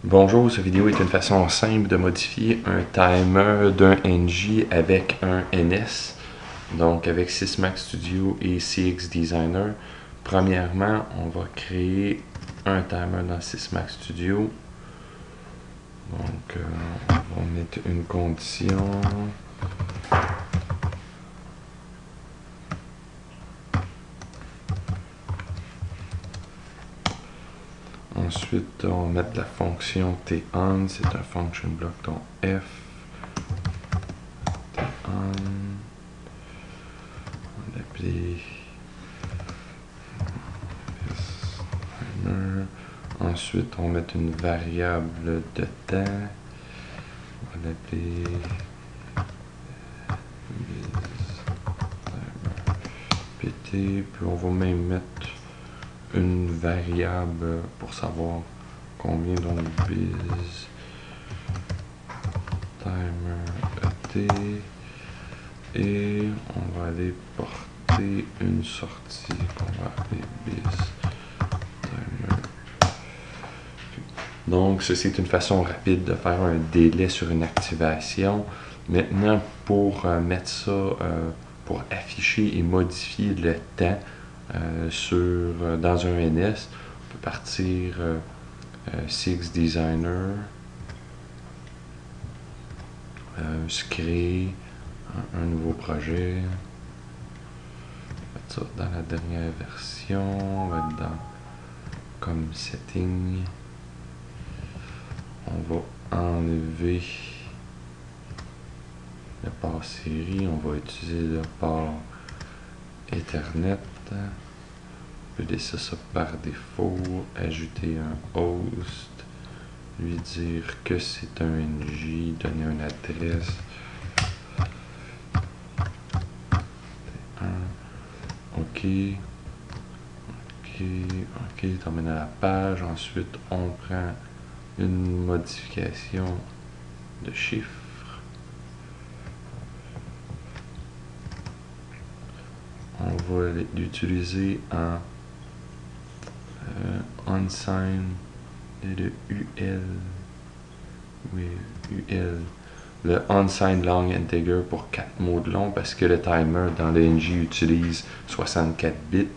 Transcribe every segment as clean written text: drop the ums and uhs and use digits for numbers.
Bonjour, cette vidéo est une façon simple de modifier un timer d'un NG avec un NS, donc avec Sysmax Studio et CX Designer. Premièrement, on va créer un timer dans Sysmax Studio. Donc, on va mettre une condition. Ensuite, on va mettre la fonction ton, c'est un function block ton F. On va l'appeler timer. Ensuite, on va mettre une variable de temps. On va l'appeler PT. Puis on va même mettre une variable pour savoir combien, donc biz timer ET, et on va aller porter une sortie qu'on va appeler biz timer. Donc ceci est une façon rapide de faire un délai sur une activation. Maintenant, pour mettre ça, pour afficher et modifier le temps dans un NS, on peut partir CX Designer, se créer un nouveau projet, mettre ça dans la dernière version, on va être dans comme setting, on va enlever le port série, on va utiliser le port Ethernet. On peut laisser ça par défaut, ajouter un host, lui dire que c'est un NG, donner une adresse. OK. Terminer la page. Ensuite, on prend une modification de chiffre. On va l'utiliser en unsigned et le UL. Oui, UL. Le unsigned long integer pour 4 mots de long parce que le timer dans le NG utilise 64 bits.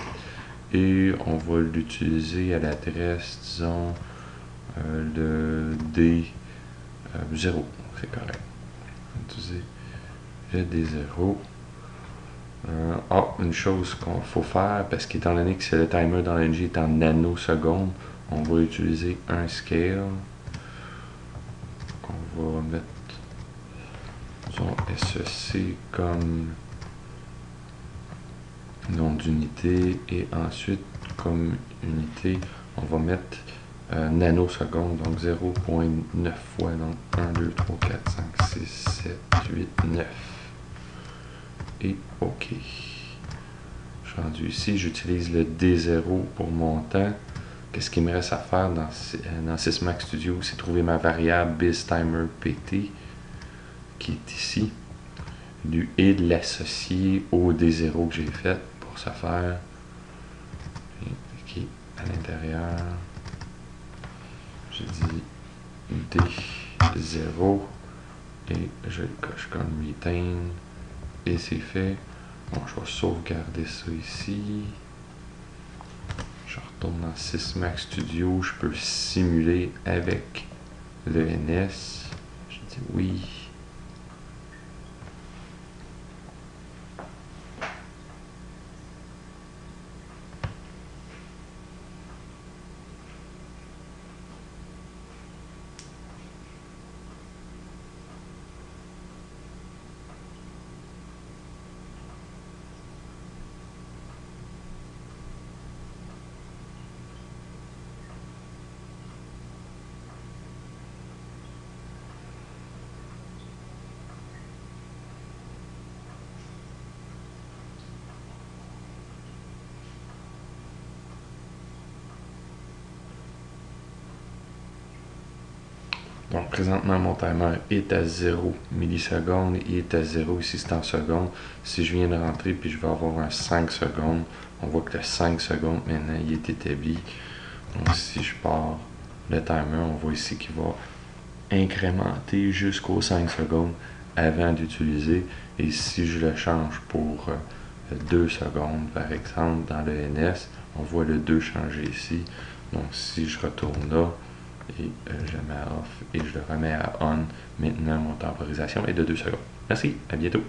Et on va l'utiliser à l'adresse, disons, le D0. C'est correct. On va utiliser le D0. Une chose qu'il faut faire, parce qu'étant donné que le timer dans l'NG est en nanosecondes, on va utiliser un scale. On va mettre son SEC comme nom d'unité, et ensuite comme unité, on va mettre nanosecondes, donc 0.9 fois, donc 1, 2, 3, 4, 5, 6, 7, 8, 9. Et OK. Je suis rendu ici, j'utilise le D0 pour mon temps. Qu'est-ce qu'il me reste à faire dans Sysmax Studio? C'est trouver ma variable biztimerpt qui est ici et de l'associer au D0 que j'ai fait. Pour ce faire, cliquer à l'intérieur, je dis D0 et je le coche comme retain. Et c'est fait. Bon, je vais sauvegarder ça ici. Je retourne dans Sysmax Studio. Je peux simuler avec le NS. Je dis oui. Donc présentement mon timer est à 0 millisecondes, il est à 0 ici, c'est en secondes. Si je viens de rentrer puis je vais avoir un 5 secondes, on voit que le 5 secondes maintenant il est établi. Donc si je pars le timer, on voit ici qu'il va incrémenter jusqu'aux 5 secondes avant d'utiliser. Et si je le change pour 2 secondes, par exemple, dans le NS, on voit le 2 changer ici. Donc, si je retourne là, et je le mets à off et je le remets à on, maintenant mon temporisation est de 2 secondes. Merci, à bientôt.